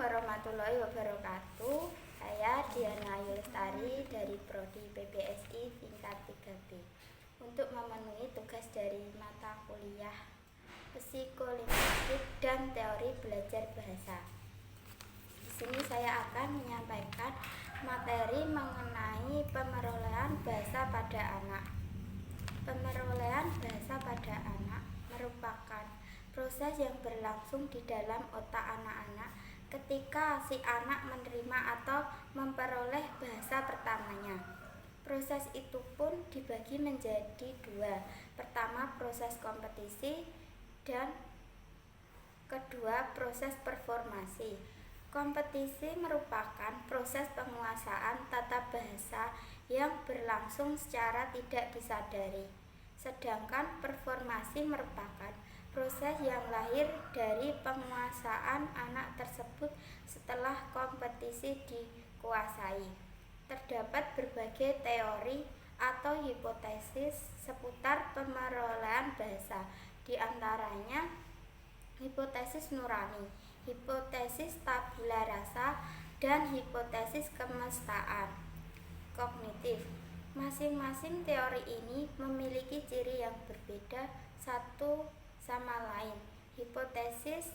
warahmatullahi wabarakatuh. Saya Diana Ayu Lestari dari Prodi PPSI tingkat 3B untuk memenuhi tugas dari mata kuliah Psikolinguistik dan Teori Belajar Bahasa. Di sini saya akan menyampaikan materi mengenai pemerolehan bahasa pada anak. Pemerolehan bahasa pada anak merupakan proses yang berlangsung di dalam otak anak-anak ketika si anak menerima atau memperoleh bahasa pertamanya. Proses itu pun dibagi menjadi dua. Pertama, proses kompetisi, dan kedua, proses performasi. Kompetisi merupakan proses penguasaan tata bahasa yang berlangsung secara tidak disadari. Sedangkan performasi merupakan proses yang lahir dari penguasaan anak tersebut setelah kompetisi dikuasai. Terdapat berbagai teori atau hipotesis seputar pemerolehan bahasa, di antaranya hipotesis nurani, hipotesis tabula rasa, dan hipotesis kemestaan kognitif. Masing-masing teori ini memiliki ciri yang berbeda satu sama lain. Hipotesis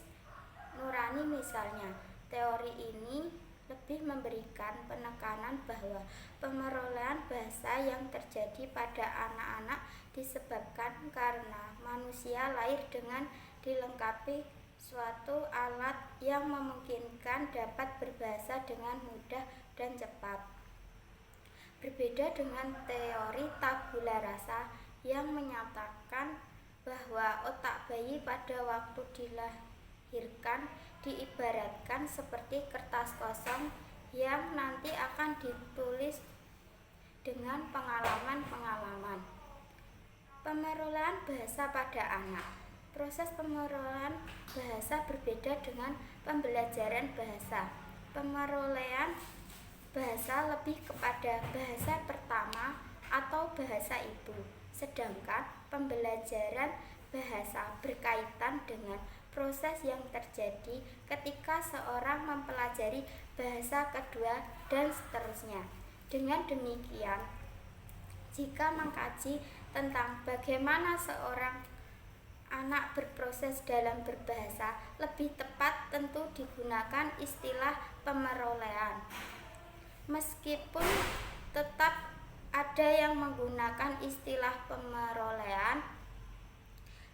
nurani misalnya, teori ini lebih memberikan penekanan bahwa pemerolehan bahasa yang terjadi pada anak-anak disebabkan karena manusia lahir dengan dilengkapi suatu alat yang memungkinkan dapat berbahasa dengan mudah dan cepat. Berbeda dengan teori tabula rasa yang menyatakan bahwa otak bayi pada waktu dilahirkan diibaratkan seperti kertas kosong yang nanti akan ditulis dengan pengalaman-pengalaman. Pemerolehan bahasa pada anak. Proses pemerolehan bahasa berbeda dengan pembelajaran bahasa. Pemerolehan bahasa lebih kepada bahasa pertama atau bahasa ibu, sedangkan pembelajaran bahasa berkaitan dengan proses yang terjadi ketika seorang mempelajari bahasa kedua dan seterusnya. Dengan demikian, jika mengkaji tentang bagaimana seorang anak berproses dalam berbahasa, lebih tepat tentu digunakan istilah pemerolehan. Meskipun tetap ada yang menggunakan istilah pemerolehan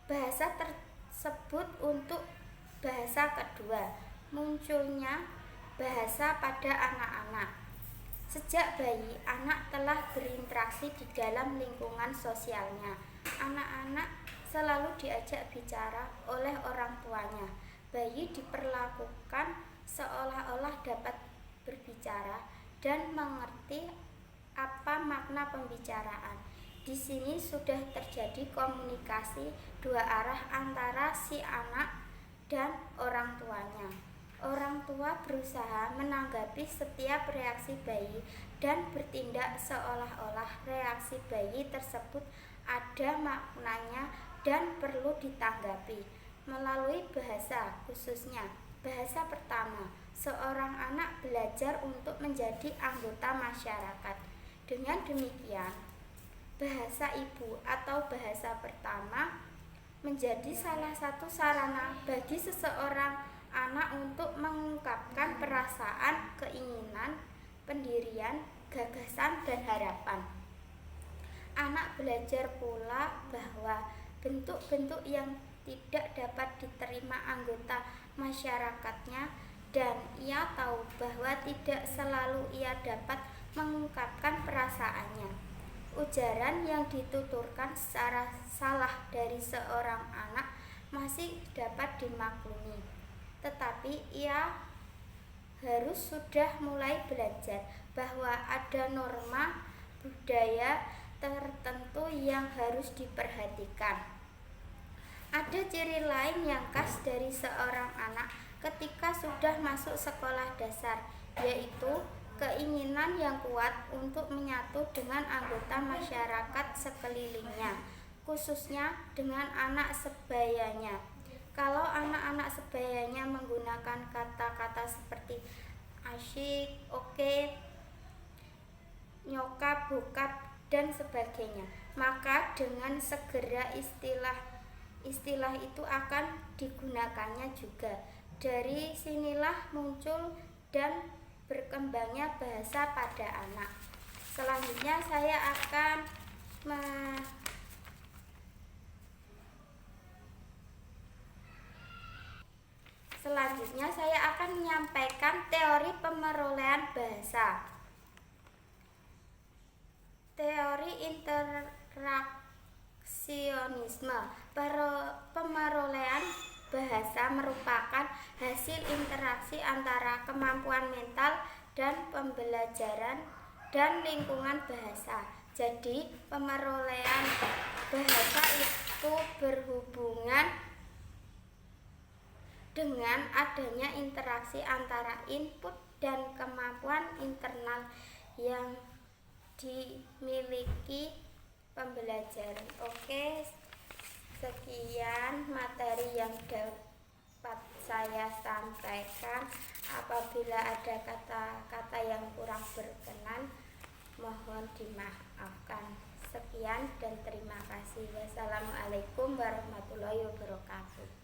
bahasa tersebut untuk bahasa kedua. Munculnya bahasa pada anak-anak. Sejak bayi, anak telah berinteraksi di dalam lingkungan sosialnya. Anak-anak selalu diajak bicara oleh orang tuanya. Bayi diperlakukan seolah-olah dapat berbicara dan mengerti apa makna pembicaraan. Di sini sudah terjadi komunikasi dua arah antara si anak dan orang tuanya. Orang tua berusaha menanggapi setiap reaksi bayi dan bertindak seolah-olah reaksi bayi tersebut ada maknanya dan perlu ditanggapi. Melalui bahasa, khususnya bahasa pertama, seorang anak belajar untuk menjadi anggota masyarakat. Dengan demikian, bahasa ibu atau bahasa pertama menjadi salah satu sarana bagi seseorang anak untuk mengungkapkan perasaan, keinginan, pendirian, gagasan, dan harapan. Anak belajar pula bahwa bentuk-bentuk yang tidak dapat diterima anggota masyarakatnya, dan ia tahu bahwa tidak selalu ia dapat mengungkapkan perasaannya. Ujaran yang dituturkan secara salah dari seorang anak masih dapat dimaklumi, tetapi ia harus sudah mulai belajar bahwa ada norma budaya tertentu yang harus diperhatikan. Ada ciri lain yang khas dari seorang anak ketika sudah masuk sekolah dasar, yaitu keinginan yang kuat untuk menyatu dengan anggota masyarakat sekelilingnya, khususnya dengan anak sebayanya. Kalau anak-anak sebayanya menggunakan kata-kata seperti asyik, oke, nyokap, bokap, dan sebagainya, maka dengan segera istilah itu akan digunakannya juga. Dari sinilah muncul dan berkembangnya bahasa pada anak. Selanjutnya saya akan menyampaikan teori pemerolehan bahasa. Teori interaksionisme. Pemerolehan bahasa merupakan hasil interaksi antara kemampuan mental dan pembelajaran dan lingkungan bahasa. Jadi, pemerolehan bahasa itu berhubungan dengan adanya interaksi antara input dan kemampuan internal yang dimiliki pembelajaran. Oke, sekian materi yang dapat saya sampaikan. Apabila ada kata-kata yang kurang berkenan, mohon dimaafkan. Sekian dan terima kasih. Wassalamualaikum warahmatullahi wabarakatuh.